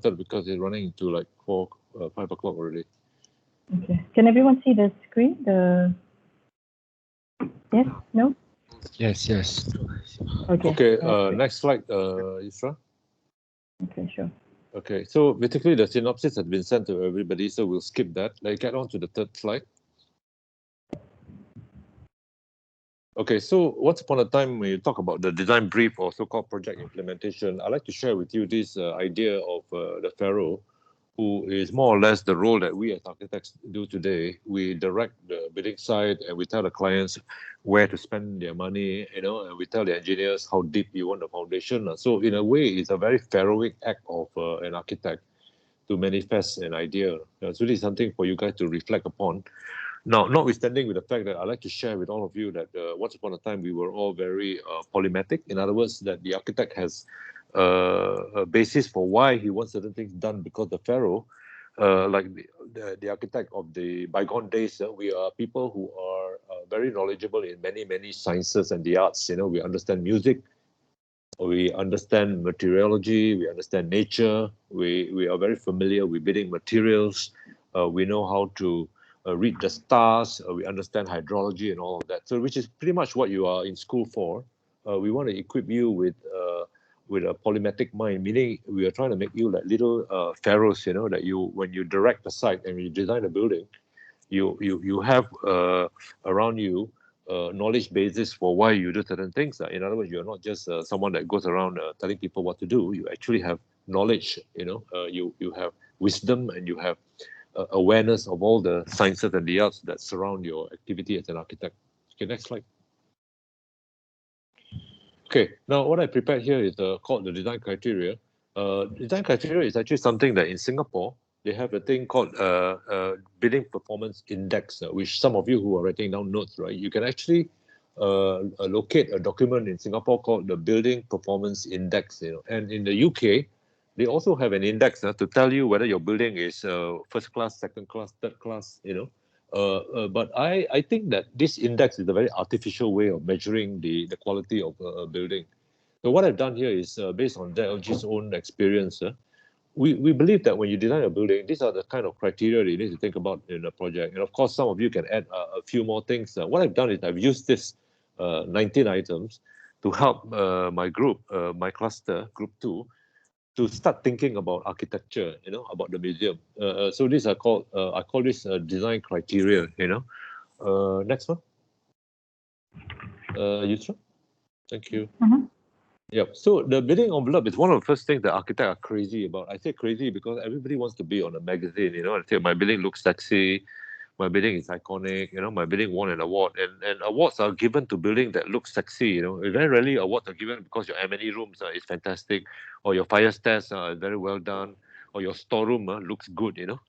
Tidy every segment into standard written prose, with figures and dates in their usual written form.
started because it's running into like 5 o'clock already. Okay. Can everyone see the screen? Yes? No? Yes, yes. Okay. Okay, next slide, Isra. Okay, sure. Okay, so basically the synopsis has been sent to everybody, so we'll skip that. Let's get on to the third slide. Okay, so once upon a time, when you talk about the design brief or so-called project implementation, I'd like to share with you this idea of the pharaoh, who is more or less the role that we as architects do today. We direct the building site and we tell the clients where to spend their money, you know, and we tell the engineers how deep you want the foundation. So in a way, it's a very pharaohic act of an architect to manifest an idea. It's really something for you guys to reflect upon. Now, notwithstanding with the fact that I'd like to share with all of you that once upon a time we were all very polymatic. In other words, that the architect has a basis for why he wants certain things done, because the pharaoh, like the architect of the bygone days, we are people who are very knowledgeable in many sciences and the arts. You know, we understand music, we understand materiology, we understand nature, we are very familiar with building materials, we know how to read the stars, we understand hydrology and all of that. So which is pretty much what you are in school for. We want to equip you with a polymatic mind, meaning we are trying to make you like little pharaohs, you know, that you, when you direct the site and you design a building, you have around you knowledge basis for why you do certain things. In other words, you're not just someone that goes around telling people what to do. You actually have knowledge, you know, you have wisdom and you have awareness of all the sciences and the arts that surround your activity as an architect. Okay, next slide. Okay, now what I prepared here is called the design criteria. Design criteria is actually something that in Singapore, they have a thing called Building Performance Index, which some of you who are writing down notes, right? You can actually locate a document in Singapore called the Building Performance Index, you know. And in the UK, they also have an index to tell you whether your building is first class, second class, third class, you know. But I think that this index is a very artificial way of measuring the quality of a building. So what I've done here is based on Genealogy's own experience. We believe that when you design a building, these are the kind of criteria that you need to think about in a project. And of course, some of you can add a few more things. What I've done is I've used this 19 items to help my group, my cluster, group 2, to start thinking about architecture, you know, about the museum. So these are called, I call this design criteria, you know. Next one. Yusra? Thank you. Yep. So the building envelope is one of the first things that architects are crazy about. I say crazy because everybody wants to be on a magazine, you know, and say my building looks sexy, my building is iconic, you know, my building won an award. And awards are given to building that looks sexy, you know. Very rarely awards are given because your M&E rooms is fantastic, or your fire stairs are very well done, or your storeroom looks good, you know.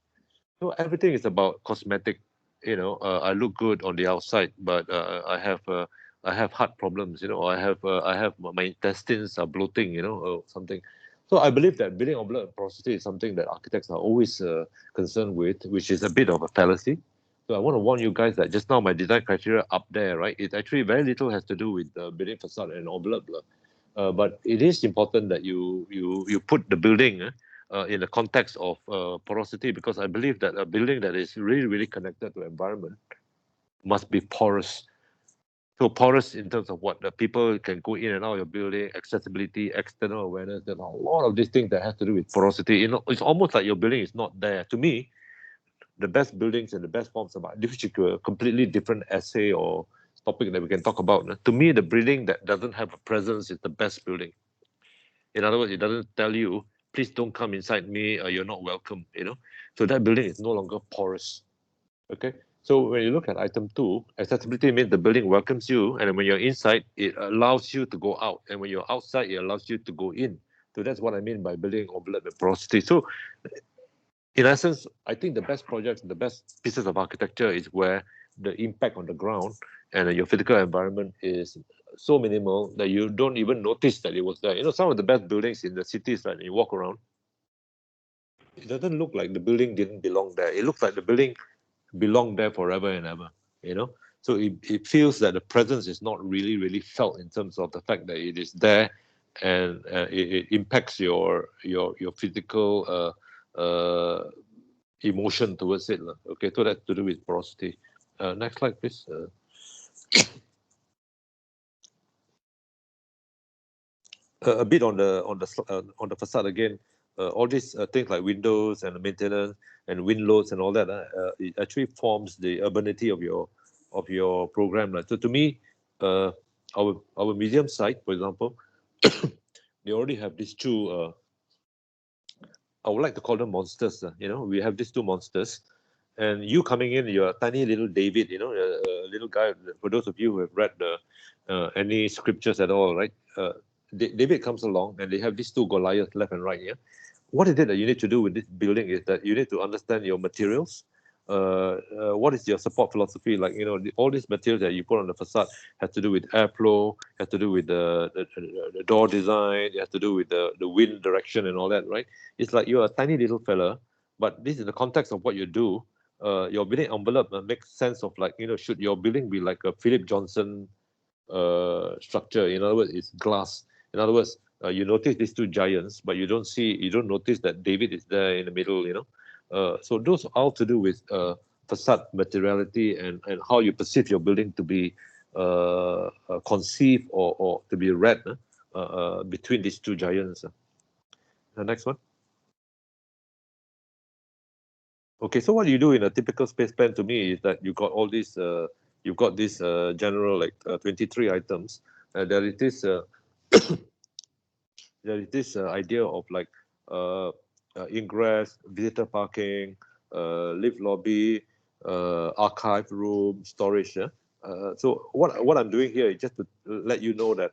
So everything is about cosmetic, you know. I look good on the outside, but I have heart problems, you know. I have my intestines are bloating, you know, or something. So I believe that building envelope porosity is something that architects are always concerned with, which is a bit of a fallacy. So I want to warn you guys that just now my design criteria up there, right? It actually very little has to do with building facade and envelope, but it is important that you put the building in the context of porosity, because I believe that a building that is really connected to the environment must be porous. So porous in terms of what the people can go in and out of your building, accessibility, external awareness. There's a lot of these things that have to do with porosity. You know, it's almost like your building is not there. To me, the best buildings and the best forms of art, which is a completely different essay or topic that we can talk about. To me, the building that doesn't have a presence is the best building. In other words, it doesn't tell you, please don't come inside me, you're not welcome, you know. So that building is no longer porous. Okay. So when you look at item 2, accessibility means the building welcomes you, and when you're inside, it allows you to go out, and when you're outside, it allows you to go in. So that's what I mean by building envelope and porosity. So in essence, I think the best projects, the best pieces of architecture is where the impact on the ground and your physical environment is so minimal that you don't even notice that it was there. You know, some of the best buildings in the cities, right, you walk around, it doesn't look like the building didn't belong there. It looks like the building belonged there forever and ever, you know. So it feels that the presence is not really felt in terms of the fact that it is there and it impacts your physical emotion towards it. Okay, so that's to do with porosity. Next slide, please. A bit on the facade again. All these things like windows and maintenance and wind loads and all that, it actually forms the urbanity of your program. So to me, our museum site, for example, they already have these two. I would like to call them monsters. We have these two monsters, and you coming in, you're a tiny little David. A little guy. For those of you who have read any scriptures at all, right? David comes along, and they have these two Goliaths left and right. Yeah, what is it that you need to do with this building is that you need to understand your materials. What is your support philosophy? Like, all these materials that you put on the facade has to do with airflow, has to do with the door design, it has to do with the wind direction and all that, right? It's like you're a tiny little fella, but this is the context of what you do. Your building envelope makes sense of, like, should your building be like a Philip Johnson structure? In other words, it's glass. In other words, you notice these two giants, but you don't notice that David is there in the middle. So those are all to do with facade materiality and how you perceive your building to be conceived or to be read between these two giants. The next one. Okay, so what you do in a typical space plan to me is that you got all these, you've got this general, like 23 items. There is this idea of, like, ingress, visitor parking, lift lobby, archive room, storage. So what I'm doing here is just to let you know that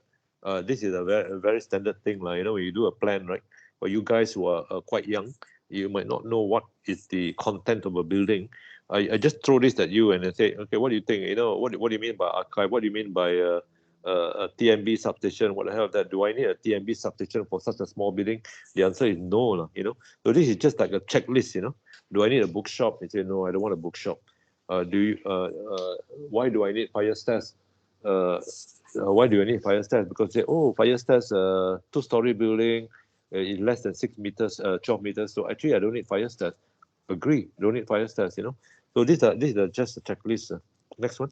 this is a very standard thing. When you do a plan, right? For you guys who are quite young, you might not know what is the content of a building. I just throw this at you and I say, okay, what do you think? What do you mean by archive? What do you mean by a TMB substation? What the hell is that? Do I need a TMB substation for such a small building? The answer is no. So this is just like a checklist. Do I need a bookshop? You say, no, I don't want a bookshop. Why do I need fire stairs? Why do I need fire stairs? Because they say, oh, fire stairs, 2-story building, is less than 6 meters, 12 meters. So actually, I don't need fire stairs. Agree, don't need fire stairs. So these are just a checklist. Next one.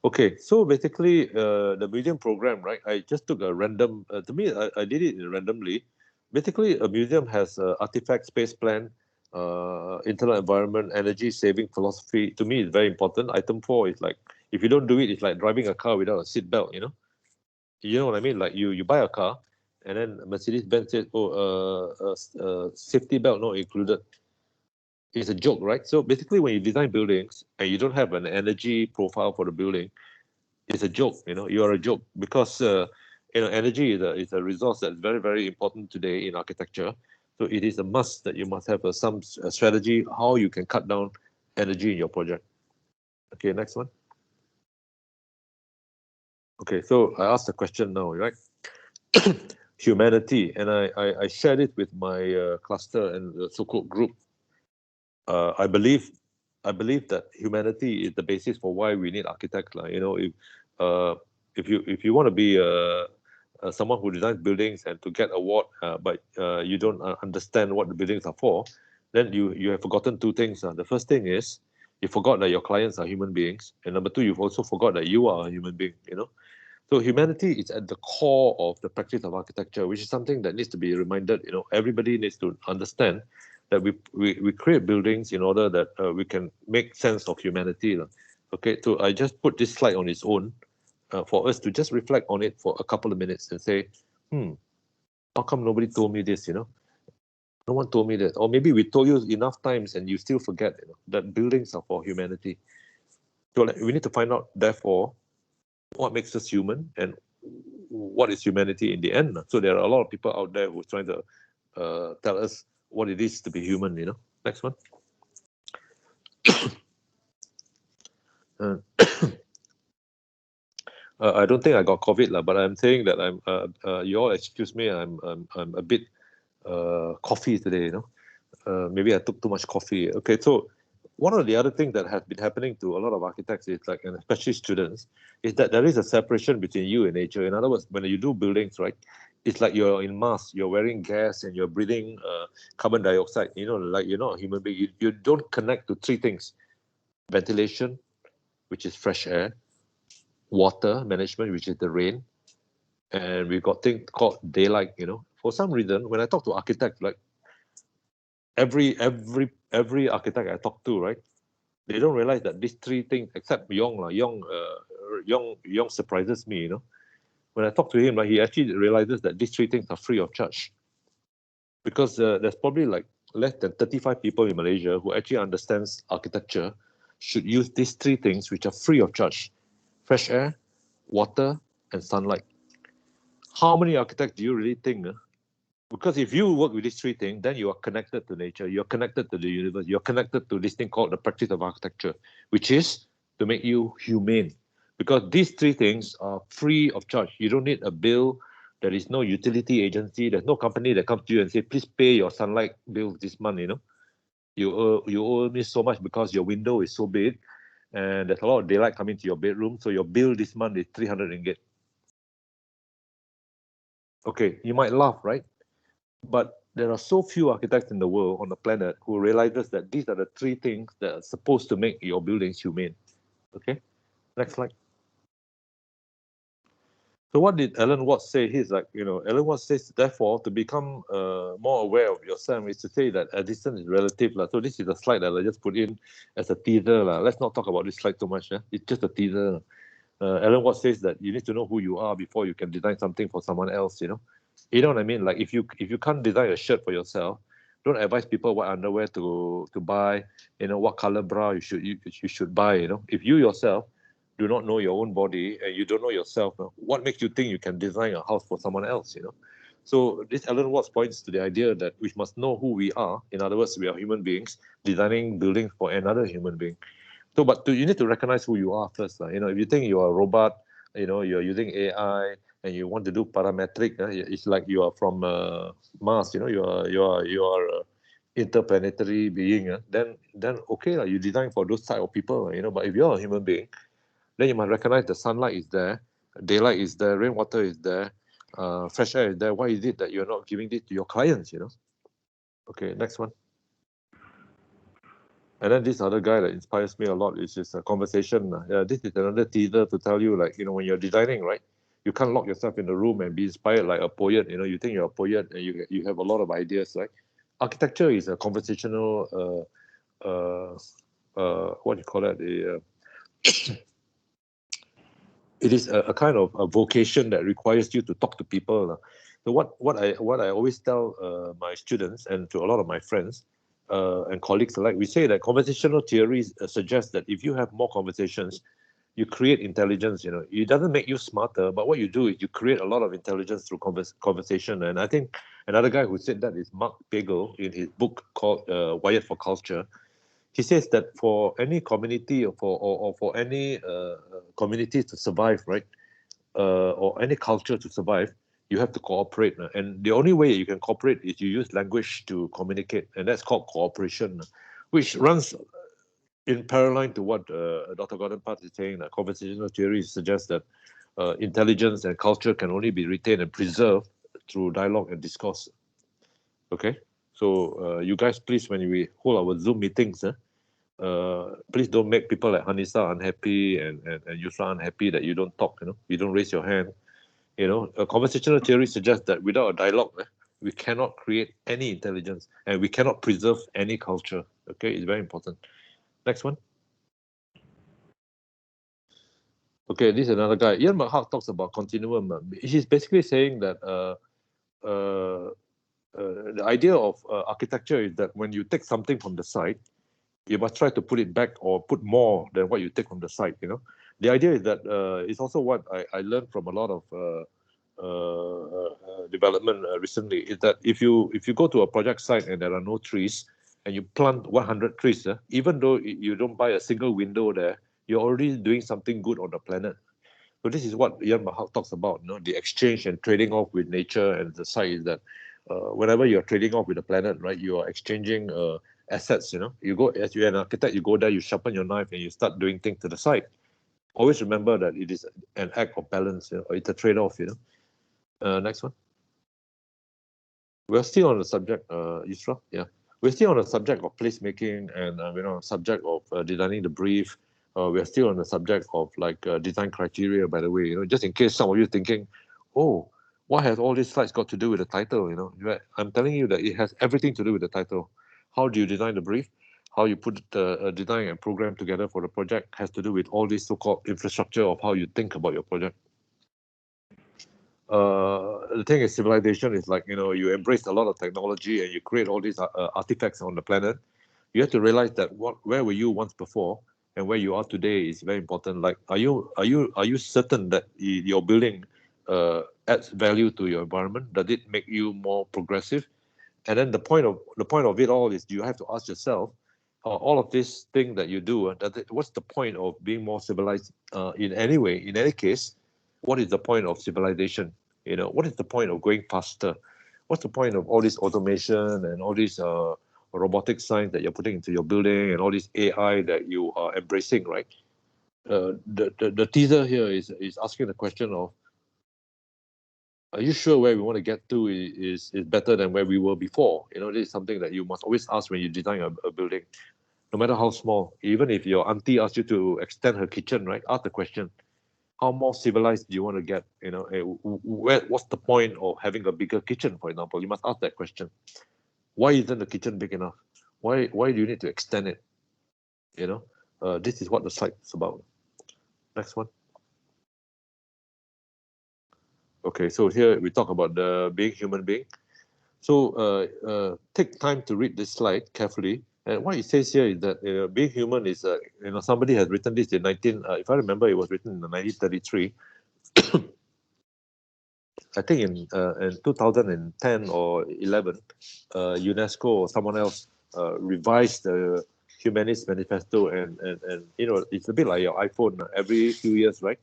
Okay, so basically, the museum program, right? I just took a random. To me, I did it randomly. Basically, a museum has artifact, space plan, internal environment, energy saving philosophy. To me, it's very important. Item 4 is like, if you don't do it, it's like driving a car without a seat belt. You know what I mean? Like, you buy a car, and then Mercedes-Benz says, oh, safety belt not included. It's a joke, right? So basically, when you design buildings and you don't have an energy profile for the building, it's a joke. You are a joke, because energy is a resource that's very, very important today in architecture. So it is a must that you must have some strategy how you can cut down energy in your project. Okay, next one. Okay, so I asked the question now, right? Humanity, and I shared it with my cluster and the so-called group. I believe that humanity is the basis for why we need architects. If you want to be someone who designs buildings and to get award, but you don't understand what the buildings are for, then you have forgotten two things. The first thing is you forgot that your clients are human beings, and number two, you've also forgot that you are a human being. So humanity is at the core of the practice of architecture, which is something that needs to be reminded. Everybody needs to understand that we create buildings in order that we can make sense of humanity. Okay, so I just put this slide on its own for us to just reflect on it for a couple of minutes and say, how come nobody told me this? No one told me that. Or maybe we told you enough times and you still forget that buildings are for humanity. So we need to find out, therefore, what makes us human and what is humanity in the end. So there are a lot of people out there who are trying to tell us what it is to be human. Next one. I don't think I got COVID, but I'm saying that I'm. You all excuse me. I'm a bit coffee today. Maybe I took too much coffee. Okay, so one of the other things that has been happening to a lot of architects is like, and especially students, is that there is a separation between you and nature. In other words, when you do buildings, right, it's like you're in mask, you're wearing gas and you're breathing carbon dioxide. You know, like you're not a human being. You don't connect to three things: ventilation, which is fresh air; water management, which is the rain; and we've got things called daylight. You know, for some reason, when I talk to architects, like every architect I talk to, right, they don't realize that these three things, except Yong surprises me. You know, when I talk to him, like he actually realizes that these three things are free of charge, because there's probably like less than 35 people in Malaysia who actually understands architecture should use these three things, which are free of charge: fresh air, water, and sunlight. How many architects do you really think? Because if you work with these three things, then you are connected to nature, you're connected to the universe, you're connected to this thing called the practice of architecture, which is to make you humane. Because these three things are free of charge. You don't need a bill. There is no utility agency. There's no company that comes to you and say, please pay your sunlight bill this month, you know. You owe me so much because your window is so big and there's a lot of daylight coming to your bedroom. So your bill this month is 300 ringgit. Okay, you might laugh, right? But there are so few architects in the world, on the planet, who realizes that these are the three things that are supposed to make your buildings humane. Okay, next slide. So what did Alan Watts say? He's like, you know, Alan Watts says, therefore, to become more aware of yourself is to say that a distance is relative. So this is a slide that I just put in as a teaser. Let's not talk about this slide too much. It's just a teaser. Alan Watts says that you need to know who you are before you can design something for someone else, you know. You know what I mean? Like if you can't design a shirt for yourself, don't advise people what underwear to buy, you know, what color bra you should buy, you know. If you yourself do not know your own body and you don't know yourself, what makes you think you can design a house for someone else, you know? So this Alan Watts points to the idea that we must know who we are. In other words, we are human beings designing buildings for another human being. So, but you need to recognize who you are first. You know, if you think you are a robot, you know, you're using AI and you want to do parametric, it's like you are from Mars. You know, you are interplanetary being. Then okay, you design for those type of people. You know, but if you're a human being, then you must recognize the sunlight is there, daylight is there, rainwater is there, fresh air is there. Why is it that you're not giving this to your clients? You know. Okay, next one. And then this other guy that inspires me a lot is just a conversation. This is another teaser to tell you, like, you know, when you're designing, right, you can't lock yourself in the room and be inspired like a poet. You know, you think you're a poet and you have a lot of ideas, right? Architecture is a conversational, what do you call that? It is a kind of a vocation that requires you to talk to people. So what I always tell my students and to a lot of my friends and colleagues alike, we say that conversational theories suggest that if you have more conversations, you create intelligence. You know, it doesn't make you smarter, but what you do is you create a lot of intelligence through conversation. And I think another guy who said that is Mark Pagel in his book called Wired for Culture. He says that for any community or for any community to survive, right, or any culture to survive, you have to cooperate. And the only way you can cooperate is you use language to communicate, and that's called cooperation, which runs in parallel to what Dr. Gordon Park is saying. That conversational theory suggests that intelligence and culture can only be retained and preserved through dialogue and discourse. Okay, so you guys, please, when we hold our Zoom meetings, please don't make people like Hanisa unhappy and Yusra unhappy that you don't talk, you know, you don't raise your hand. You know, a conversational theory suggests that without a dialogue, we cannot create any intelligence and we cannot preserve any culture. Okay, it's very important. Next one. Okay, this is another guy. Ian McHugh talks about continuum. He's basically saying that the idea of architecture is that when you take something from the site, you must try to put it back or put more than what you take from the site. You know, the idea is that it's also what I learned from a lot of development recently, is that if you go to a project site and there are no trees and you plant 100 trees, even though you don't buy a single window there, you're already doing something good on the planet. So this is what Ian McHugh talks about, you know, the exchange and trading off with nature and the site, is that whenever you're trading off with the planet, right, you are exchanging assets, you know. You go, as you're an architect, you go there, you sharpen your knife and you start doing things to the side. Always remember that it is an act of balance, you know, or it's a trade-off, you know. Next one. We're still on the subject, Yusra, yeah. We're still on the subject of placemaking and, you know, subject of designing the brief. We're still on the subject of like design criteria, by the way, you know, just in case some of you thinking, oh, what has all these slides got to do with the title, you know? I'm telling you that it has everything to do with the title. How do you design the brief? How you put the design and program together for the project has to do with all this so-called infrastructure of how you think about your project. The thing is, civilization is like, you know, you embrace a lot of technology and you create all these artifacts on the planet. You have to realize that where were you once before and where you are today is very important. Like, are you certain that your building adds value to your environment? Does it make you more progressive? And then the point of it all is you have to ask yourself, all of this thing that you do, what's the point of being more civilized in any way? In any case, what is the point of civilization? You know, what is the point of going faster? What's the point of all this automation and all these robotic science that you're putting into your building and all this AI that you are embracing, right? The teaser here is asking the question of, are you sure where we want to get to is better than where we were before? You know, this is something that you must always ask when you design a building, no matter how small. Even if your auntie asks you to extend her kitchen, right? Ask the question, how more civilized do you want to get? You know, what's the point of having a bigger kitchen, for example? You must ask that question. Why isn't the kitchen big enough? Why do you need to extend it? You know, this is what the slide is about. Next one. Okay, so here we talk about the being human being. So take time to read this slide carefully. And what it says here is that being human is, you know, somebody has written this in if I remember, it was written in 1933. I think in 2010 or 11, UNESCO or someone else revised the Humanist Manifesto, and you know, it's a bit like your iPhone. Every few years, right?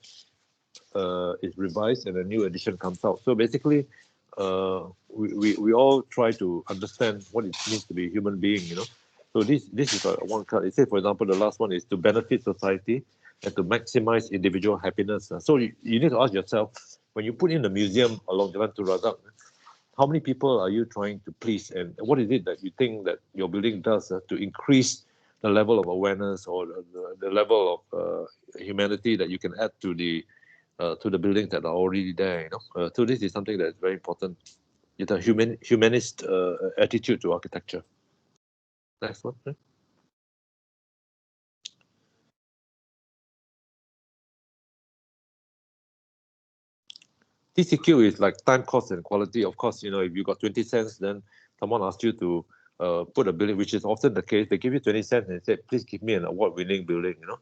It's revised and a new edition comes out. So basically, we all try to understand what it means to be a human being, you know. So this is one card. It says, for example, the last one is to benefit society and to maximize individual happiness. So you need to ask yourself, when you put in a museum along Jalan Tun Razak, how many people are you trying to please, and what is it that you think that your building does to increase the level of awareness or the level of humanity that you can add to the buildings that are already there, you know. So this is something that is very important. It's a humanist attitude to architecture. Next one. TCQ is like time, cost, and quality. Of course, you know, if you got 20 cents, then someone asks you to put a building, which is often the case. They give you 20 cents and say, please give me an award-winning building, you know.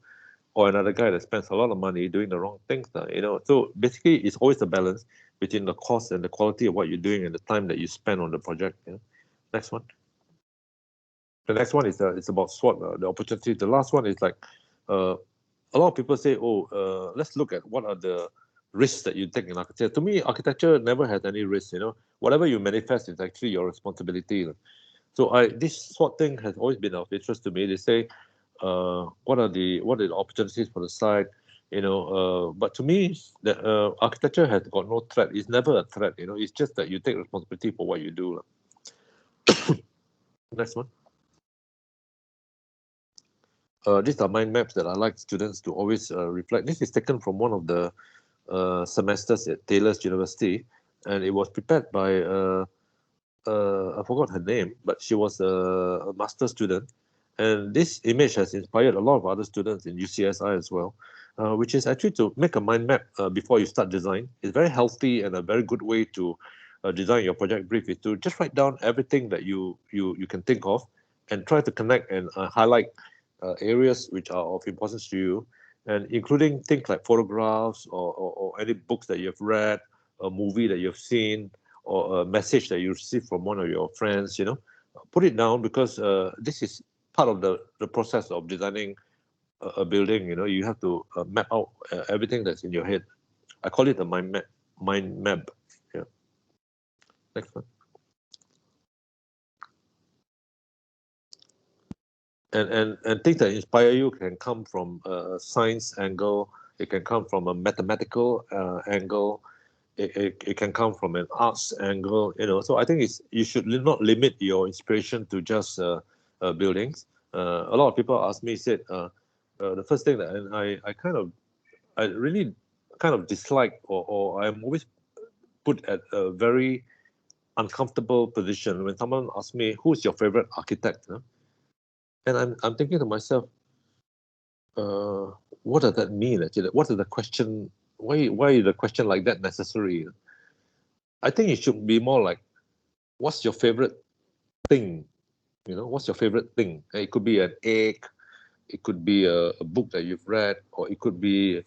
Or another guy that spends a lot of money doing the wrong things, you know. So basically, it's always a balance between the cost and the quality of what you're doing and the time that you spend on the project. You know? Next one. The next one is it's about SWOT, the opportunity. The last one is like a lot of people say, oh, let's look at what are the risks that you take in architecture. To me, architecture never has any risk. You know, whatever you manifest is actually your responsibility. So this SWOT thing has always been of interest to me. They say, what are the opportunities for the site? You know, but to me, the architecture has got no threat. It's never a threat. You know, it's just that you take responsibility for what you do. Next one. These are mind maps that I like students to always reflect. This is taken from one of the semesters at Taylor's University, and it was prepared by I forgot her name, but she was a master's student, and this image has inspired a lot of other students in UCSI as well, which is actually to make a mind map before you start design. It's very healthy and a very good way to design your project brief, is to just write down everything that you can think of and try to connect and highlight areas which are of importance to you, and including things like photographs or any books that you have read, a movie that you've seen, or a message that you received from one of your friends. You know, put it down, because this is part of the process of designing a building. You know, you have to map out everything that's in your head. I call it a mind map. Yeah. Next one. and things that inspire you can come from a science angle, it can come from a mathematical angle, it can come from an arts angle, so I think you should not limit your inspiration to just buildings. A lot of people ask me, said the first thing that I really kind of dislike, or I'm always put at a very uncomfortable position when someone asks me, who's your favorite architect? And I'm thinking to myself, what does that mean actually? What is the question? Why is the question like that necessary? I think it should be more like, what's your favorite thing? What's your favorite thing? It could be an egg, it could be a book that you've read, or it could be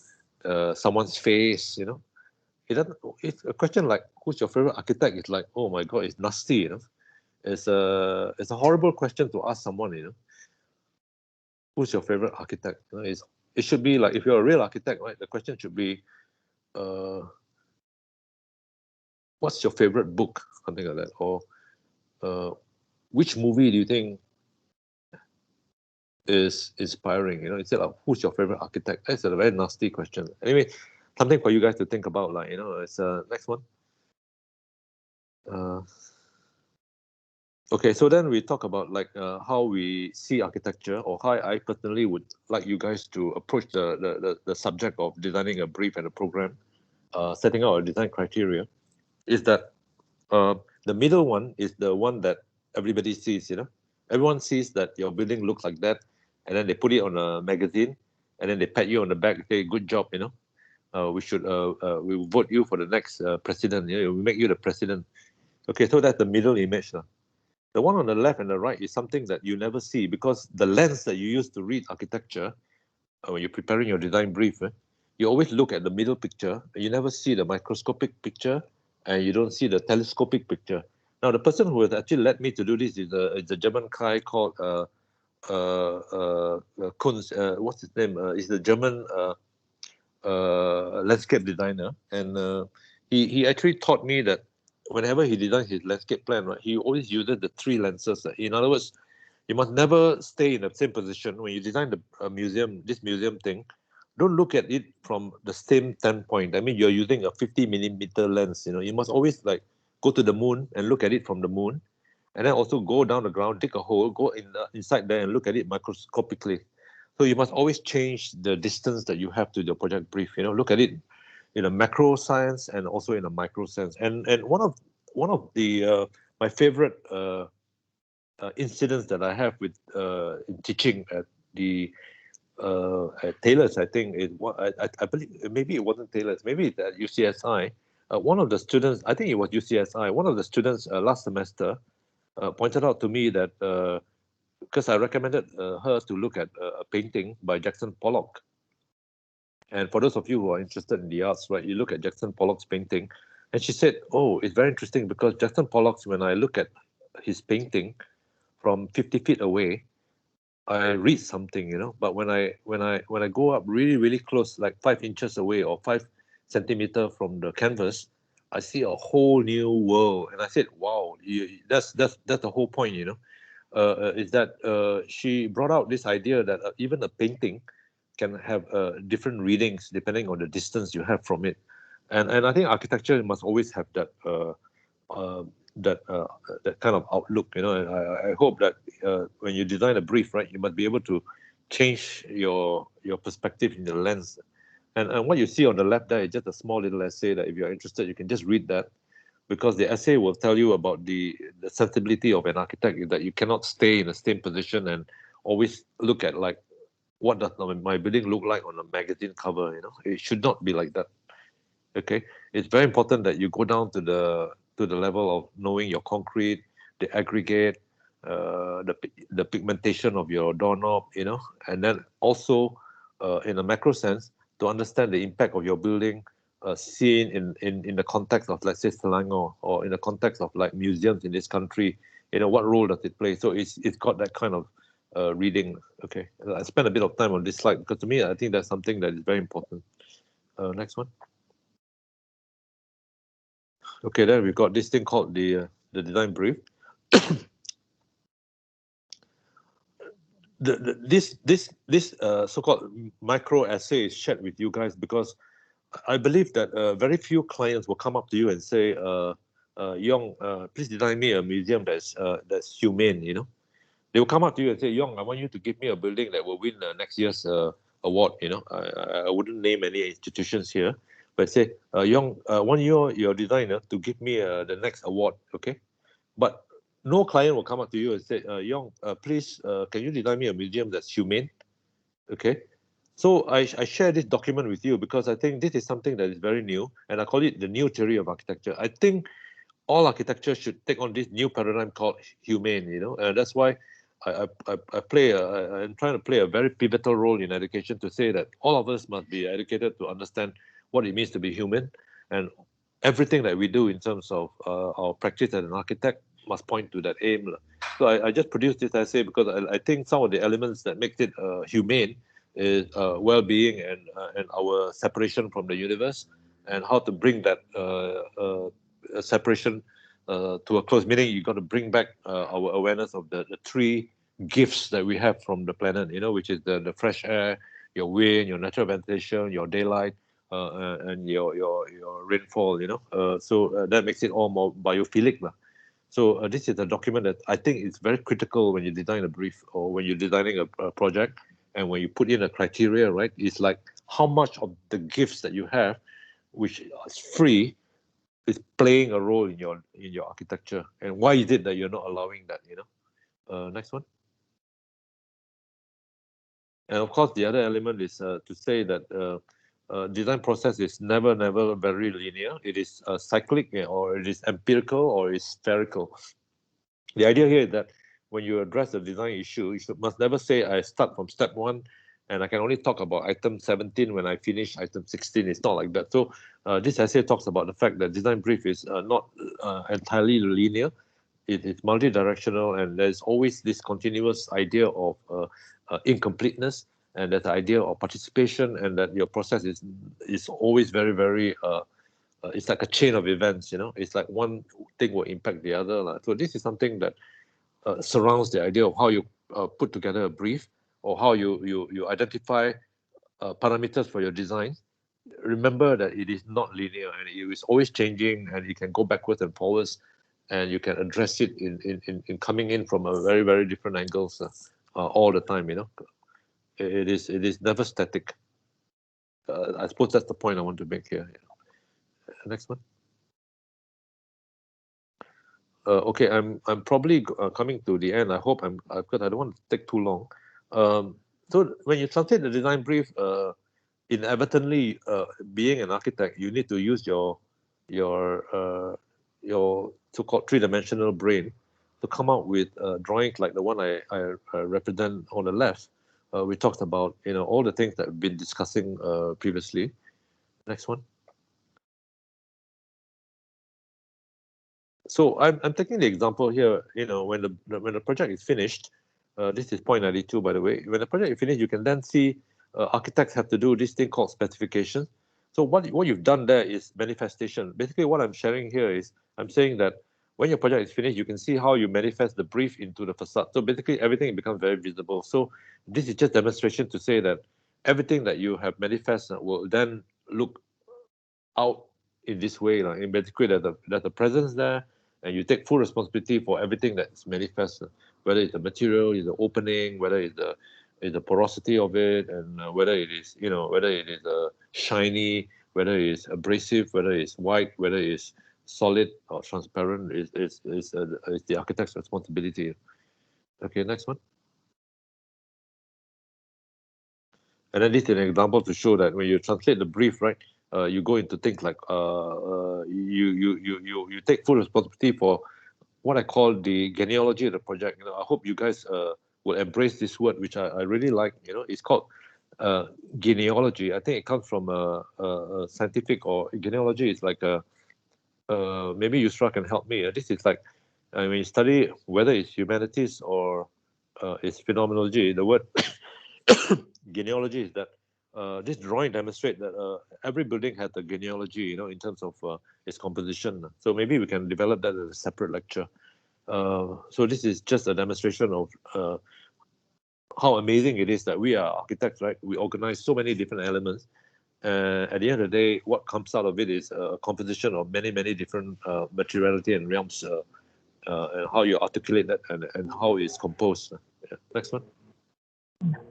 someone's face. It doesn't. It's a question like, who's your favorite architect? It's like, oh my god, it's nasty. It's a horrible question to ask someone. Who's your favorite architect? It should be like, if you're a real architect, right? The question should be, what's your favorite book? Something like that. Or which movie do you think is inspiring? Instead of who's your favorite architect? That's a very nasty question. Anyway, something for you guys to think about. It's next one. Okay, so then we talk about how we see architecture, or how I personally would like you guys to approach the subject of designing a brief and a program, setting out a design criteria. Is that the middle one is the one that everybody sees. Everyone sees that your building looks like that, and then they put it on a magazine, and then they pat you on the back, say, good job. We will vote you for the next president. We make you the president. Okay, so that's the middle image now. The one on the left and the right is something that you never see, because the lens that you use to read architecture, when you're preparing your design brief, you always look at the middle picture. You never see the microscopic picture, and you don't see the telescopic picture. Now, the person who has actually led me to do this is a German guy called Kunz. What's his name? He's the German landscape designer, and he actually taught me that whenever he designed his landscape plan, right, he always uses the three lenses. In other words, you must never stay in the same position when you design this museum thing. Don't look at it from the same standpoint. I mean, you're using a 50 millimeter lens. You must always go to the moon and look at it from the moon, and then also go down the ground, dig a hole, go inside there and look at it microscopically. So you must always change the distance that you have to your project brief. Look at it in a macro sense and also in a micro sense. And one of the my favorite incidents that I have with in teaching at at Taylor's, I think is what I believe. Maybe it wasn't Taylor's, maybe it's at UCSI. One of the students, I think it was UCSI, one of the students last semester pointed out to me that because I recommended her to look at a painting by Jackson Pollock. And for those of you who are interested in the arts, right, you look at Jackson Pollock's painting, and she said, "Oh, it's very interesting because Jackson Pollock's, when I look at his painting from 50 feet away, I read something, but when I go up really, really close, like 5 inches away or 5 centimeters from the canvas, I see a whole new world." And I said, "Wow, that's the whole point, is that she brought out this idea that even a painting can have different readings depending on the distance you have from it, and I think architecture must always have that that kind of outlook. And I hope that when you design a brief, right, you must be able to change your perspective in the lens. And what you see on the left there is just a small little essay that if you're interested, you can just read that, because the essay will tell you about the sensibility of an architect, is that you cannot stay in the same position and always look at what does my building look like on a magazine cover. It should not be like that. Okay, it's very important that you go down to the level of knowing your concrete, the aggregate, the pigmentation of your doorknob, and then also in a macro sense to understand the impact of your building seen in the context of, let's say, Selangor, or in the context of museums in this country. What role does it play? So it's got that kind of reading. Okay, I spent a bit of time on this slide because to me, I think that's something that is very important. Next one. Okay, then we've got this thing called the design brief. this so-called micro essay is shared with you guys because I believe that very few clients will come up to you and say, Yong, please design me a museum that's humane, you know. They will come up to you and say, Yong, I want you to give me a building that will win next year's award, you know. I wouldn't name any institutions here, but say, Yong, I want your designer to give me the next award, okay? But no client will come up to you and say, Yong, please, can you design me a museum that's humane, okay? So I share this document with you because I think this is something that is very new, and I call it the new theory of architecture. I think all architecture should take on this new paradigm called humane, you know, and that's why I'm trying to play a very pivotal role in education to say that all of us must be educated to understand what it means to be human, and everything that we do in terms of our practice as an architect must point to that aim. So I just produced this essay because I think some of the elements that makes it humane is well-being and our separation from the universe, and how to bring that separation to a close. Meaning you got to bring back our awareness of the three gifts that we have from the planet, you know, which is the fresh air, your wind, your natural ventilation, your daylight, and your rainfall, you know. So that makes it all more biophilic. So this is a document that I think is very critical when you design a brief or when you're designing a project, and when you put in a criteria, right? It's like how much of the gifts that you have, which is free, is playing a role in your architecture, and why is it that you're not allowing that, you know? Next one. And of course, the other element is to say that design process is never very linear. It is cyclic, or it is empirical, or it's spherical. The idea here is that when you address the design issue, you must never say, I start from step 1 and I can only talk about item 17 when I finish item 16. It's not like that. So this essay talks about the fact that design brief is not entirely linear. It's multi-directional, and there's always this continuous idea of incompleteness, and that the idea of participation, and that your process is always very it's like a chain of events, you know. It's like one thing will impact the other. So this is something that surrounds the idea of how you put together a brief, or how you identify parameters for your design. Remember that it is not linear, and it is always changing, and you can go backwards and forwards, and you can address it in coming in from a very different angles all the time, you know. It is never static. I suppose that's the point I want to make here. Next one. Okay, I'm probably coming to the end. I hope because I don't want to take too long. So when you translate the design brief, inevitably, being an architect, you need to use your so-called three-dimensional brain to come up with drawings like the one I represent on the left. We talked about, you know, all the things that we've been discussing previously. Next one. So I'm taking the example here, you know, when the project is finished, this is point 92, by the way. When the project is finished, you can then see architects have to do this thing called specification. So what you've done there is manifestation. Basically, what I'm sharing here is I'm saying that when your project is finished, you can see how you manifest the brief into the facade. So basically, everything becomes very visible. So this is just demonstration to say that everything that you have manifest will then look out in this way. Like, in basically, there's a presence there, and you take full responsibility for everything that's manifest, whether it's the material, is the opening, whether it's the porosity of it, and whether it is, you know, whether it is shiny, whether it is abrasive, whether it's white, whether it's solid or transparent, is the architect's responsibility. Okay, next one. And then this is an example to show that when you translate the brief, right, you go into things like you take full responsibility for what I call the genealogy of the project. You know, I hope you guys will embrace this word, which I really like. You know, it's called genealogy. I think it comes from a scientific, or genealogy is like a maybe Yusra can help me. This is like when you study whether it's humanities or it's phenomenology. The word genealogy is that this drawing demonstrates that every building has a genealogy, you know, in terms of its composition. So maybe we can develop that as a separate lecture. So this is just a demonstration of how amazing it is that we are architects, right? We organize so many different elements. And at the end of the day, what comes out of it is a composition of many, many different materiality and realms, and how you articulate that and how it's composed. Yeah. Next one.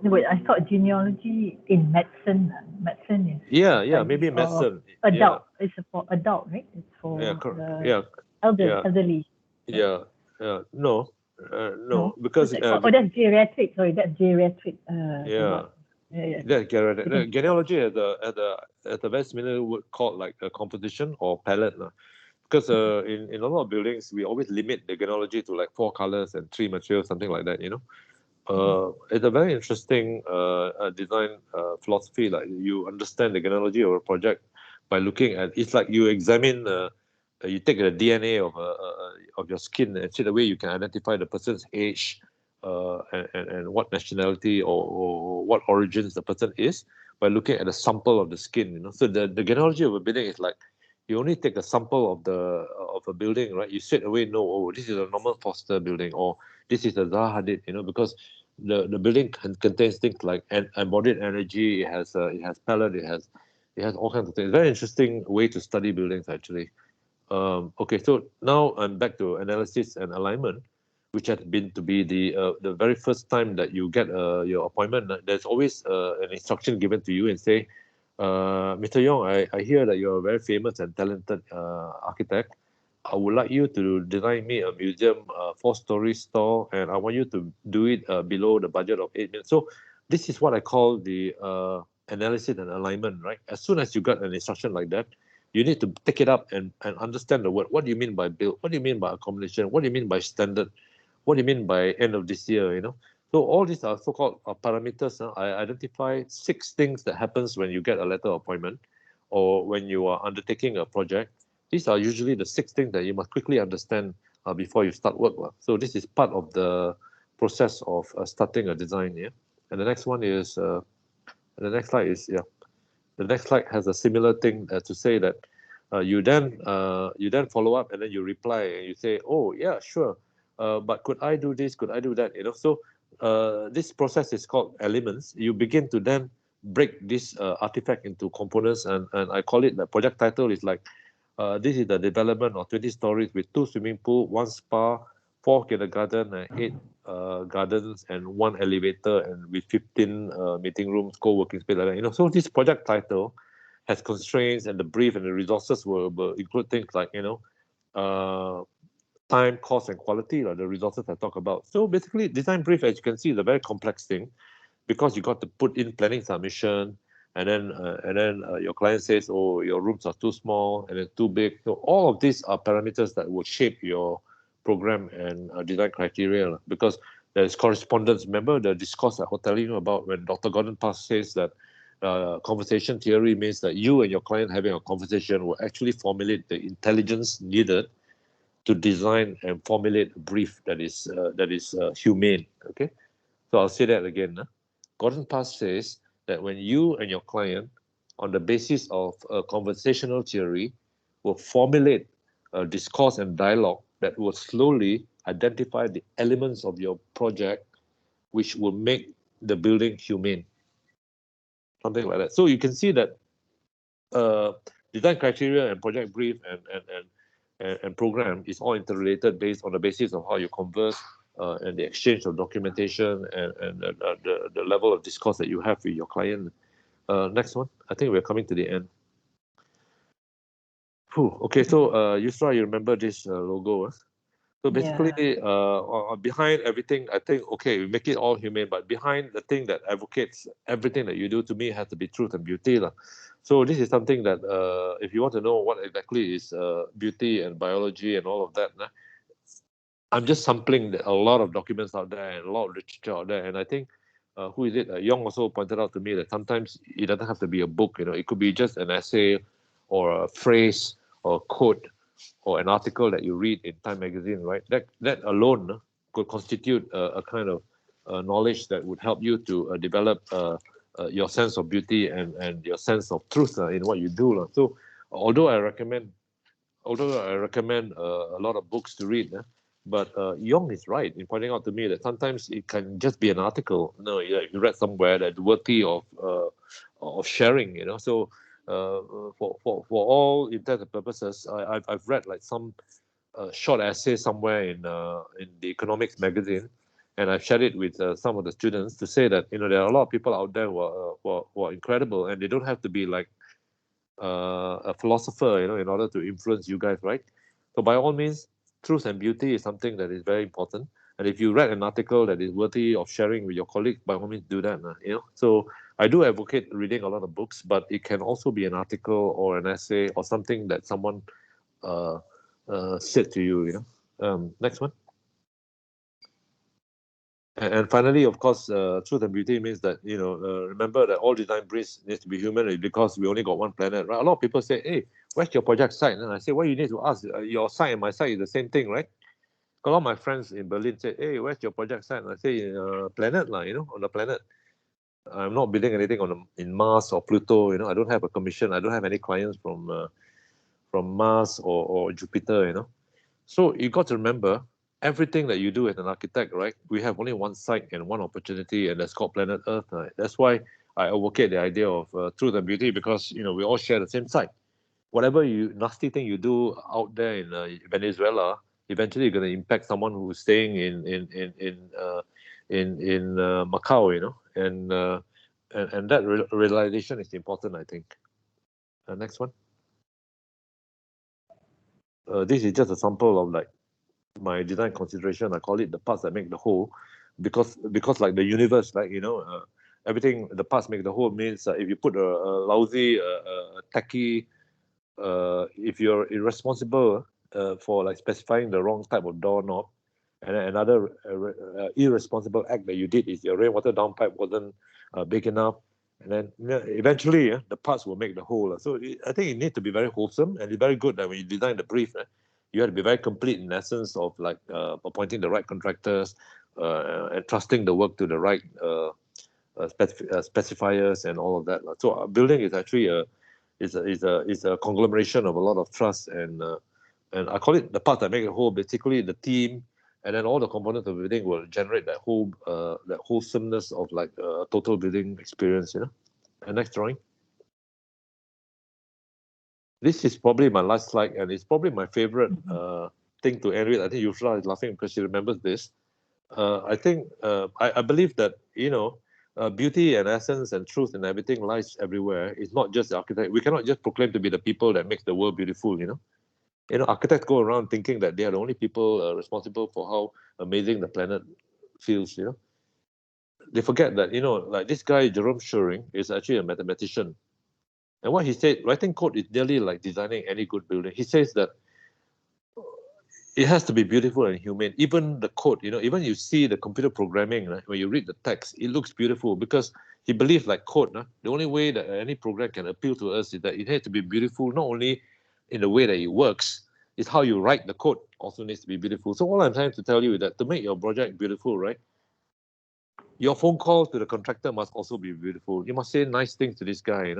No, wait, I thought genealogy in medicine. Medicine is Yeah, maybe medicine. Adult. Yeah. It's for adult, right? It's for the elderly. Yeah. No, because that's geriatric. Sorry, that's geriatric. Yeah. Genealogy has a very similar word called like a composition or palette. Because in a lot of buildings, we always limit the genealogy to like 4 colors and 3 materials, something like that, It's a very interesting design philosophy. Like you understand the genealogy of a project by looking at, it's like you examine, you take the DNA of your skin, and straight away you can identify the person's age, and what nationality or what origins the person is by looking at a sample of the skin. So the genealogy of a building is like you only take a sample of a building, right? You straight away know, oh, this is a normal Foster building, or this is a Zaha Hadid, because the building contains things like embodied energy. It has palette. It has all kinds of things. Very interesting way to study buildings, actually. Okay, so now I'm back to analysis and alignment, which had been to be the very first time that you get your appointment. There's always an instruction given to you and say, Mr. Yong, I hear that you're a very famous and talented architect. I would like you to design me a museum, 4-story store, and I want you to do it below the budget of 8 million. So this is what I call the analysis and alignment, right? As soon as you got an instruction like that, you need to take it up and understand the word. What do you mean by build? What do you mean by accommodation? What do you mean by standard? What do you mean by end of this year, So all these are so-called parameters. I identify 6 things that happens when you get a letter of appointment or when you are undertaking a project. These are usually the 6 things that you must quickly understand before you start work. So this is part of the process of starting a design. Yeah. And the next one is, the next slide is, the next slide has a similar thing to say that you then follow up and then you reply and you say, oh yeah, sure, but could I do this? Could I do that? So this process is called elements. You begin to then break this artifact into components, and I call it, the project title is like, this is the development of 20 stories with 2 swimming pool, 1 spa, 4 kindergarten, and 8 gardens, and 1 elevator, and with 15 meeting rooms, co-working space, like that. So this project title has constraints, and the brief and the resources will include things like, time, cost, and quality, like the resources I talk about. So basically, design brief, as you can see, is a very complex thing because you got to put in planning submission, and then your client says, oh, your rooms are too small and then too big. So all of these are parameters that will shape your program and design criteria, because there is correspondence. Remember the discourse I was telling you about when Dr. Gordon Pass says that conversation theory means that you and your client having a conversation will actually formulate the intelligence needed to design and formulate a brief that is humane. Okay, so I'll say that again. Gordon Pass says that when you and your client, on the basis of a conversational theory, will formulate a discourse and dialogue that will slowly identify the elements of your project which will make the building humane. Something like that. So you can see that design criteria and project brief and program is all interrelated based on the basis of how you converse and the exchange of documentation and the level of discourse that you have with your client. Next one. I think we're coming to the end. Okay, so Yusra, you remember this logo? So basically, behind everything, I think, okay, we make it all humane, but behind the thing that advocates everything that you do, to me, has to be truth and beauty. So this is something that, if you want to know what exactly is beauty and biology and all of that, I'm just sampling a lot of documents out there and a lot of literature out there. And I think, who is it? Young also pointed out to me that sometimes it doesn't have to be a book. It could be just an essay or a phrase or a quote or an article that you read in Time magazine, right? That alone could constitute a kind of knowledge that would help you to develop your sense of beauty and your sense of truth in what you do. So although I recommend a lot of books to read, But Yong is right in pointing out to me that sometimes it can just be an article. No, you read somewhere that's worthy of sharing. So for all intents and purposes, I've read like some short essay somewhere in the economics magazine, and I've shared it with some of the students to say that there are a lot of people out there who are incredible, and they don't have to be like a philosopher, in order to influence you guys, right? So by all means, truth and beauty is something that is very important. And if you read an article that is worthy of sharing with your colleagues, by all means do that. So I do advocate reading a lot of books, but it can also be an article or an essay or something that someone said to you. Next one. And finally, of course, truth and beauty means that, remember that all design briefs needs to be human because we only got one planet, right? A lot of people say, hey, where's your project site? And I say, well, you need to ask. Your site and my site is the same thing, right? A lot of my friends in Berlin say, hey, where's your project site? And I say, planet, on the planet. I'm not building anything in Mars or Pluto. I don't have a commission. I don't have any clients from Mars or Jupiter. So you got to remember, everything that you do as an architect, right? We have only one site and one opportunity, and that's called planet Earth. Right? That's why I advocate the idea of truth and beauty, because we all share the same site. Whatever nasty thing you do out there in Venezuela, eventually you're going to impact someone who's staying in Macau, and that realization is important, I think. Next one. This is just a sample of like my design consideration. I call it the parts that make the whole, because like the universe, like everything, the parts make the whole means if you put a lousy tacky, if you're irresponsible for like specifying the wrong type of doorknob, and then another irresponsible act that you did is your rainwater downpipe wasn't big enough, and then eventually the parts will make the whole. So I think it needs to be very wholesome, and it's very good that when you design the brief, you have to be very complete in essence of like appointing the right contractors and trusting the work to the right specifiers and all of that. So our building is actually is a conglomeration of a lot of trust, and I call it the parts that make the whole. Basically, the team and then all the components of the building will generate that wholesomeness of like a total building experience. And next drawing. This is probably my last slide, and it's probably my favorite thing to end with. I think Yusra is laughing because she remembers this. I think I believe that beauty and essence and truth and everything lies everywhere. It's not just the architect. We cannot just proclaim to be the people that makes the world beautiful. Architects go around thinking that they are the only people responsible for how amazing the planet feels. They forget that like this guy Jerome Schuring is actually a mathematician. And what he said, writing code is nearly like designing any good building. He says that it has to be beautiful and humane. Even the code, even you see the computer programming, right? When you read the text, it looks beautiful because he believes like code, the only way that any program can appeal to us is that it has to be beautiful, not only in the way that it works, it's how you write the code also needs to be beautiful. So all I'm trying to tell you is that to make your project beautiful, right? Your phone call to the contractor must also be beautiful. You must say nice things to this guy,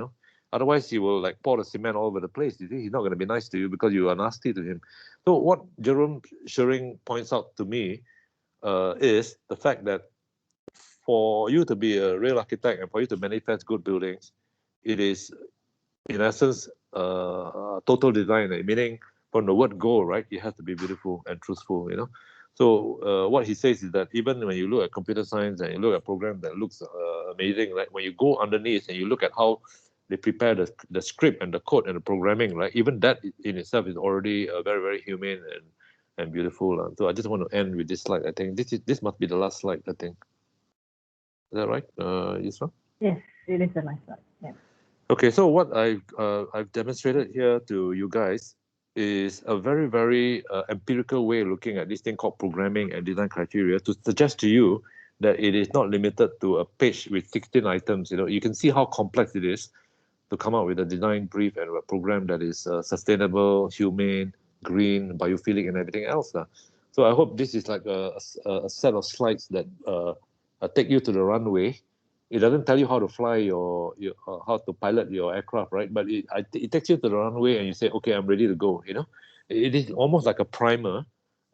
Otherwise, he will like pour the cement all over the place. You see, he's not going to be nice to you because you are nasty to him. So what Jerome Schuring points out to me is the fact that for you to be a real architect and for you to manifest good buildings, it is, in essence, total design, meaning from the word go, right? It has to be beautiful and truthful, So what he says is that even when you look at computer science and you look at programs that looks amazing, right? When you go underneath and you look at how they prepare the script and the code and the programming, right? Even that in itself is already very, very humane and beautiful. So I just want to end with this slide. I think this must be the last slide, I think. Is that right, Yusra? Yes, it is the last slide. Yeah. Okay, so what I've demonstrated here to you guys is a very, very empirical way of looking at this thing called programming and design criteria to suggest to you that it is not limited to a page with 16 items. You can see how complex it is to come up with a design brief and a program that is sustainable, humane, green, biophilic, and everything else. So I hope this is like a set of slides that take you to the runway. It doesn't tell you how to fly your how to pilot your aircraft, right? But it takes you to the runway and you say, okay, I'm ready to go. It is almost like a primer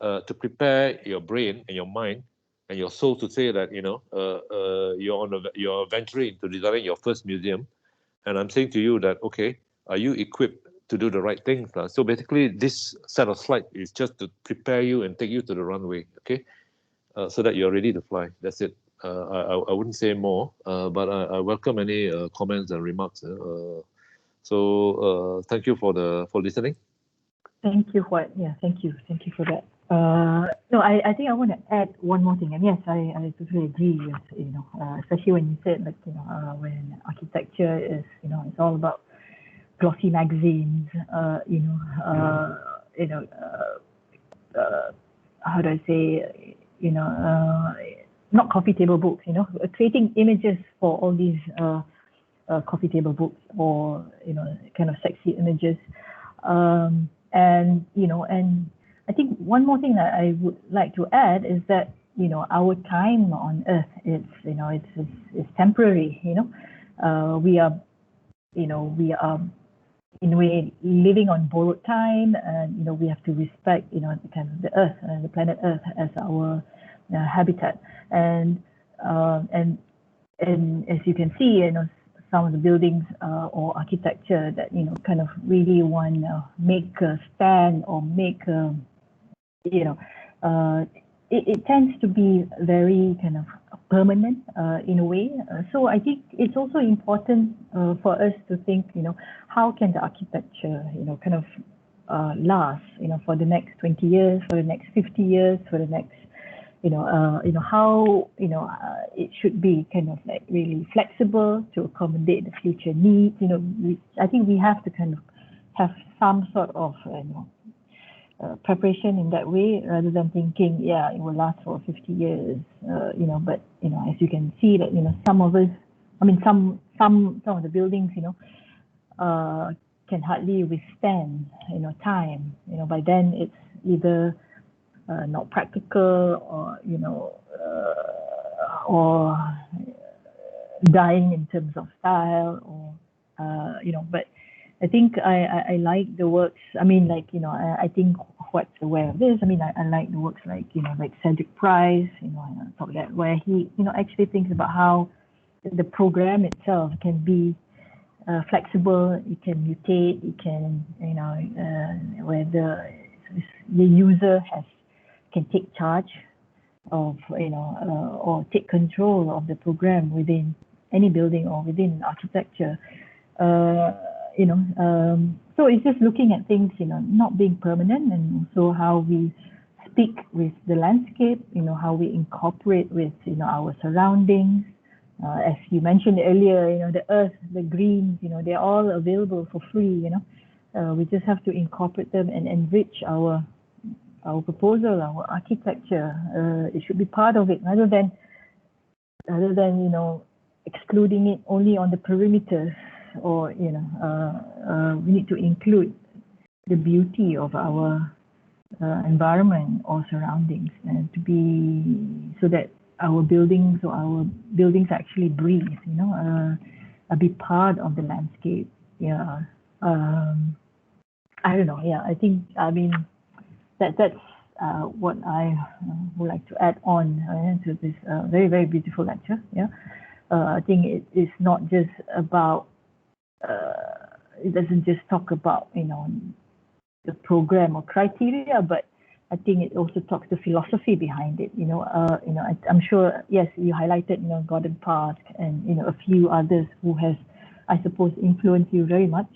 to prepare your brain and your mind and your soul to say that, you're venturing into designing your first museum. And I'm saying to you that, okay, are you equipped to do the right things? So basically, this set of slides is just to prepare you and take you to the runway, okay? So that you're ready to fly. That's it. I wouldn't say more, but I welcome any comments and remarks. So thank you for listening. Thank you, Huat. Yeah, thank you for that. No, I think I want to add one more thing, and yes, I totally agree with especially when you said when architecture is it's all about glossy magazines, how do I say, not coffee table books, creating images for all these coffee table books or kind of sexy images, and I think one more thing that I would like to add is that our time on Earth it's temporary. We are in a way living on borrowed time, and we have to respect the Earth, the planet Earth as our habitat, and as you can see, some of the buildings or architecture that kind of really want to make a stand or make it tends to be very kind of permanent in a way. So I think it's also important for us to think, how can the architecture, kind of last, for the next 20 years, for the next 50 years, for the next, how, it should be kind of like really flexible to accommodate the future needs. I think we have to kind of have some sort of, preparation in that way, rather than thinking, yeah, it will last for 50 years, but, as you can see that, some of us, some of the buildings, can hardly withstand, time, by then it's either not practical or dying in terms of style or, but I think I like the works. I think Huat's aware of this. I like the works like Cedric Price, where he, actually thinks about how the program itself can be flexible, it can mutate, it can, where the user can take charge of, or take control of the program within any building or within architecture. So it's just looking at things, not being permanent, and also how we speak with the landscape, how we incorporate with, our surroundings. As you mentioned earlier, the earth, the greens, they're all available for free, we just have to incorporate them and enrich our proposal, our architecture. It should be part of it, rather than excluding it only on the perimeters, or we need to include the beauty of our environment or surroundings, and to be so that our buildings actually breathe, be part of the landscape. Yeah. I don't know. Yeah, that's what I would like to add on to this very, very beautiful lecture. Yeah. I think it is not just about, it doesn't just talk about, the program or criteria, but I think it also talks the philosophy behind it. I'm sure, yes, you highlighted, Gordon Park and, a few others who has, I suppose, influenced you very much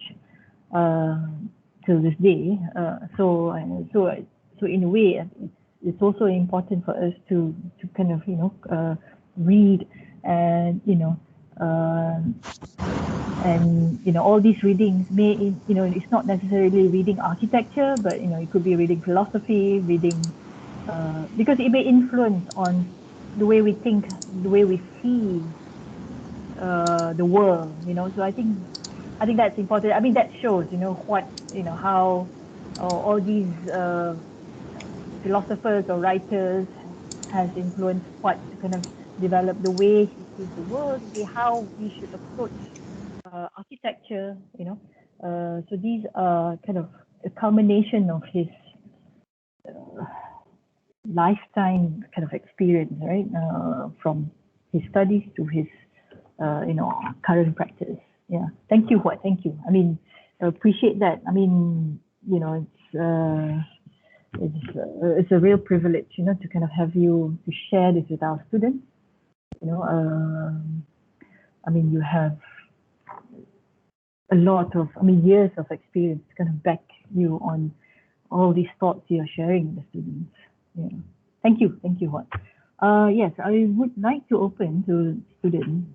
till this day. So in a way, it's also important for us to kind of, read and, all these readings may, it's not necessarily reading architecture, but, it could be reading philosophy, reading, because it may influence on the way we think, the way we see the world, so I think that's important. That shows, what, how all these philosophers or writers has influenced what to kind of develop the way he sees the world, how we should approach architecture, so these are kind of a culmination of his lifetime kind of experience, right? From his studies to his, current practice. Yeah. Thank you, Huat. Thank you. I mean, I appreciate that. I mean, it's a real privilege, to kind of have you to share this with our students. I mean, you have a lot of, years of experience to kind of back you on all these thoughts you're sharing with the students. Yeah. Thank you, Huat. Yes, I would like to open to students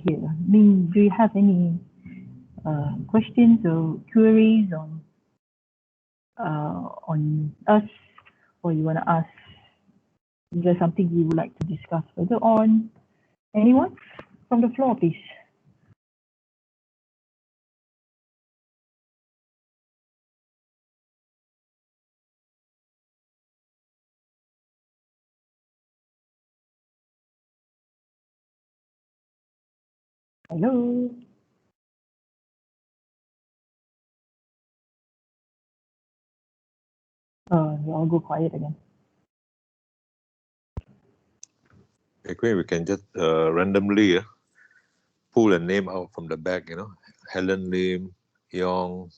here. I mean, do you have any questions or queries on us, or you want to ask? Is there something you would like to discuss further on? Anyone from the floor, please? Hello. We all go quiet again. Okay, we can just randomly pull a name out from the back, Helen Lim, Yong,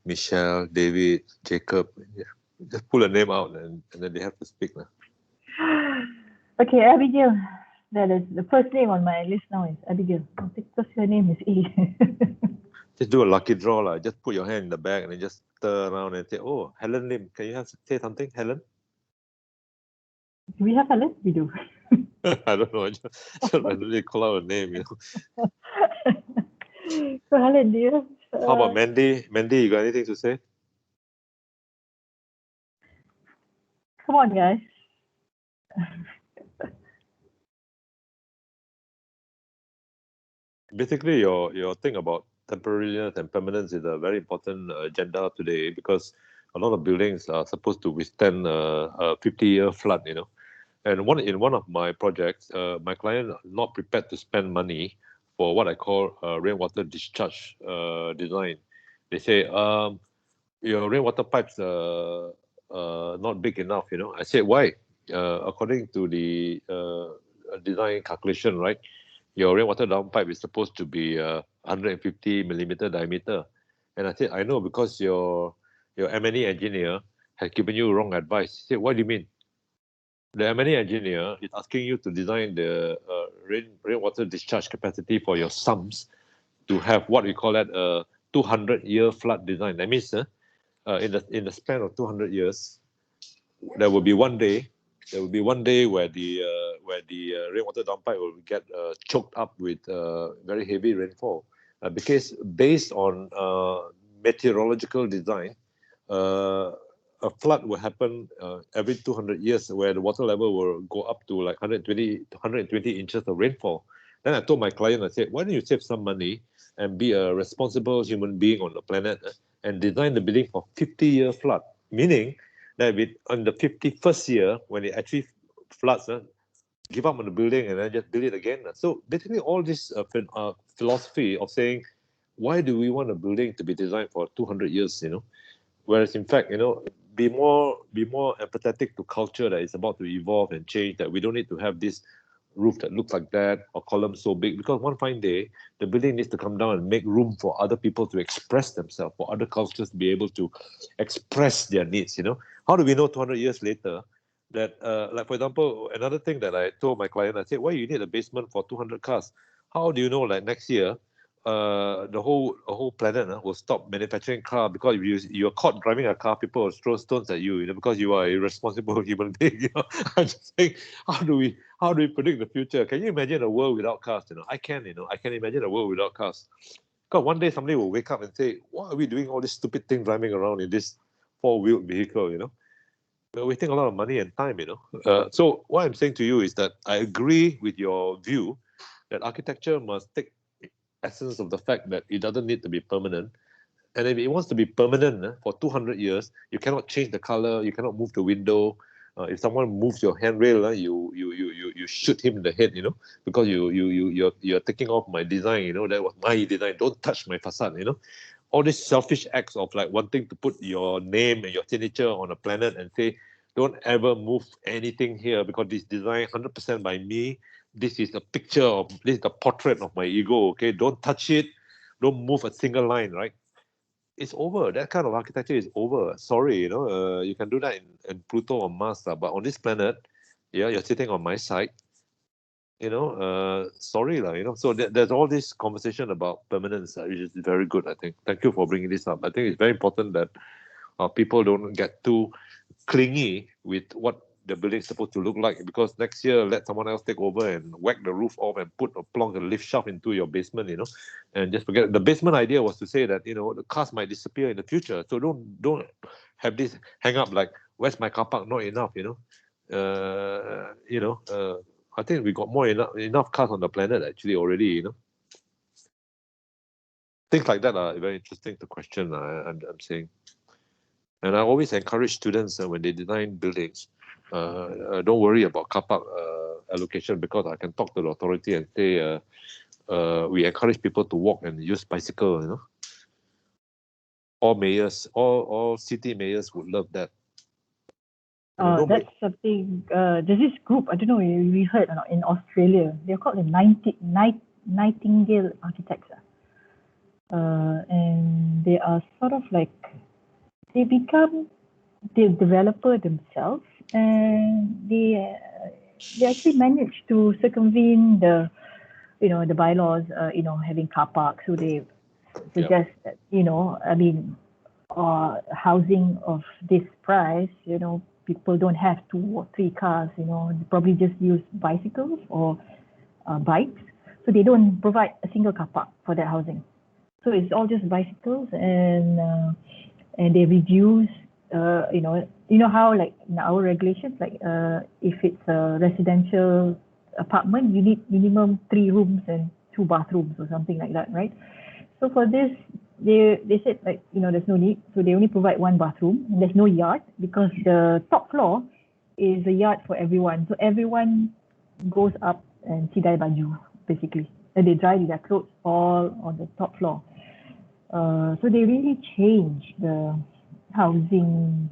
Michelle, David, Jacob. Yeah. Just pull a name out and then they have to speak now. Okay, Abigail. That is the first name on my list now is Abigail. Because her name is A. Just do a lucky draw. Just put your hand in the bag and then just stir around and say, oh, Helen Lim, can you say something, Helen? Do we have Helen? We do. I don't know. I just randomly call out a name, So Helen, do you have, How about Mandy? Mandy, you got anything to say? Come on, guys. Basically, your thing about temporariness and permanence is a very important agenda today, because a lot of buildings are supposed to withstand a 50-year flood, And in one of my projects, my client not prepared to spend money for what I call rainwater discharge design. They say, your rainwater pipes not big enough, I said, why? According to the design calculation, right? Your rainwater downpipe is supposed to be 150 millimeter diameter. And I said, I know, because your M&E engineer has given you wrong advice. He said, what do you mean? The M&E engineer is asking you to design the rainwater discharge capacity for your sumps to have what we call that a 200-year flood design. That means in the span of 200 years, there will be one day where the rainwater downpipe will get choked up with very heavy rainfall, because based on meteorological design, a flood will happen every 200 years, where the water level will go up to like 120 inches of rainfall. Then I told my client, I said, why don't you save some money and be a responsible human being on the planet and design the building for 50-year flood, meaning that on the 51st year, when it actually floods, give up on the building and then just build it again. So basically all this philosophy of saying, why do we want a building to be designed for 200 years, Whereas in fact, be more empathetic to culture that is about to evolve and change, that we don't need to have this roof that looks like that or columns so big, because one fine day the building needs to come down and make room for other people to express themselves, for other cultures to be able to express their needs. How do we know 200 years later that like, for example, another thing that I told my client, I said, why you need a basement for 200 cars? How do you know, like, next year the whole planet will stop manufacturing car, because if you're caught driving a car, people will throw stones at you, because you are a irresponsible human being. I'm just saying, how do we predict the future? Can you imagine a world without cars? I can imagine a world without cars. Because one day somebody will wake up and say, why are we doing all this stupid thing driving around in this four-wheeled vehicle? We're wasting a lot of money and time. So what I'm saying to you is that I agree with your view that architecture must take essence of the fact that it doesn't need to be permanent. And if it wants to be permanent for 200 years, you cannot change the color, you cannot move the window. If someone moves your handrail, you shoot him in the head, because you're taking off my design, that was my design. Don't touch my facade, All these selfish acts of like wanting to put your name and your signature on a planet and say, Don't ever move anything here because this design 100% by me. This is a picture of, this is the portrait of my ego, okay? Don't touch it. Don't move a single line, right? It's over. That kind of architecture is over. Sorry, you can do that in Pluto or Mars, but on this planet, yeah, you're sitting on my side, sorry, so there's all this conversation about permanence, which is very good, I think. Thank you for bringing this up. I think it's very important that people don't get too clingy with what the building is supposed to look like, because next year let someone else take over and whack the roof off and put a plonk a lift shaft into your basement, and just forget it. The basement idea was to say that the cars might disappear in the future, so don't have this hang up like, where's my car park? Not enough, I think we got enough cars on the planet actually already, Things like that are very interesting to question, I'm saying. And I always encourage students when they design buildings, don't worry about car park allocation, because I can talk to the authority and say, we encourage people to walk and use bicycle, All mayors, all city mayors would love that. That's something, there's this group, I don't know if we heard or not, in Australia. They're called the Nightingale Architects. And they are sort of like, they become the developer themselves, and they actually managed to circumvent the bylaws, having car parks. So they suggest that, housing of this price, people don't have 2 or 3 cars, they probably just use bicycles or bikes. So they don't provide a single car park for that housing. So it's all just bicycles, and they reduce, how like in our regulations, like if it's a residential apartment, you need minimum 3 rooms and 2 bathrooms or something like that, right? So for this, they said like, there's no need. So they only provide 1 bathroom, and there's no yard, because the top floor is a yard for everyone. So everyone goes up and sidai baju, basically. And they dry their clothes all on the top floor. So they really changed the housing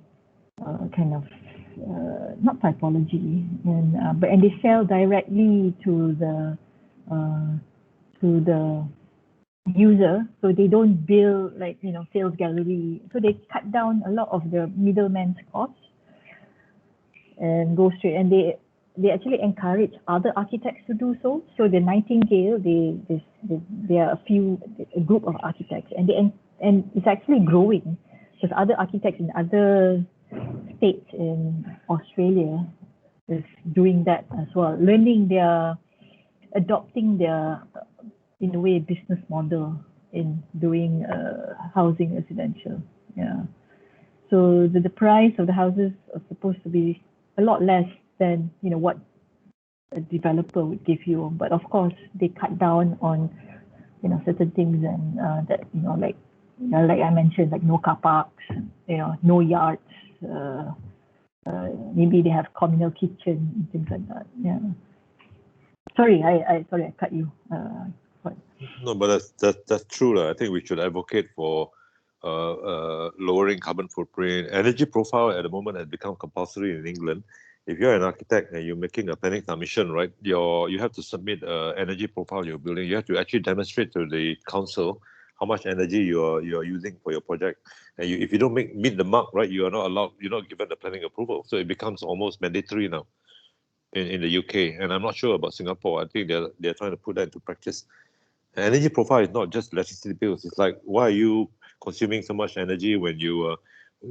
kind of, not typology, and they sell directly to the user, so they don't build like sales gallery. So they cut down a lot of the middleman's costs and go straight. And they actually encourage other architects to do so. So the Nightingale, there are a group of architects, and it's actually growing, because other architects in other states in Australia is doing that as well, adopting their, in a way, business model in doing housing residential. Yeah. So the price of the houses are supposed to be a lot less than what a developer would give you, but of course they cut down on certain things, and that like I mentioned, like no car parks, no yards, maybe they have communal kitchen and things like that. Yeah. Sorry, I cut you. No, but that's true. I think we should advocate for lowering carbon footprint. Energy profile at the moment has become compulsory in England. If you're an architect and you're making a planning submission, right, you have to submit energy profile you're building. You have to actually demonstrate to the council how much energy you're using for your project. And if you don't meet the mark, right, you are not allowed. You're not given the planning approval. So it becomes almost mandatory now in the UK. And I'm not sure about Singapore. I think they're trying to put that into practice. Energy profile is not just electricity bills. It's like, why are you consuming so much energy when you are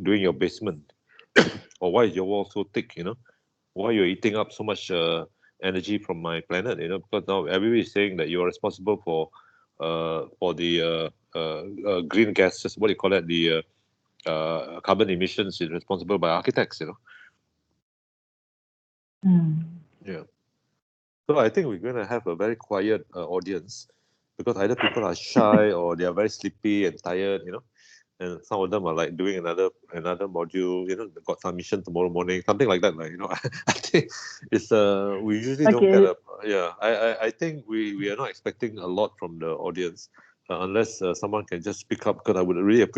doing your basement? Or why is your wall so thick, Why you're eating up so much energy from my planet, Because now everybody is saying that you are responsible for the green gases, what do you call that? The carbon emissions is responsible by architects, Yeah. So I think we're going to have a very quiet audience, because either people are shy or they are very sleepy and tired, and some of them are like doing another module, got some mission tomorrow morning, something like that, I think it's we usually don't get I think we are not expecting a lot from the audience, unless someone can just speak up, because I would really appreciate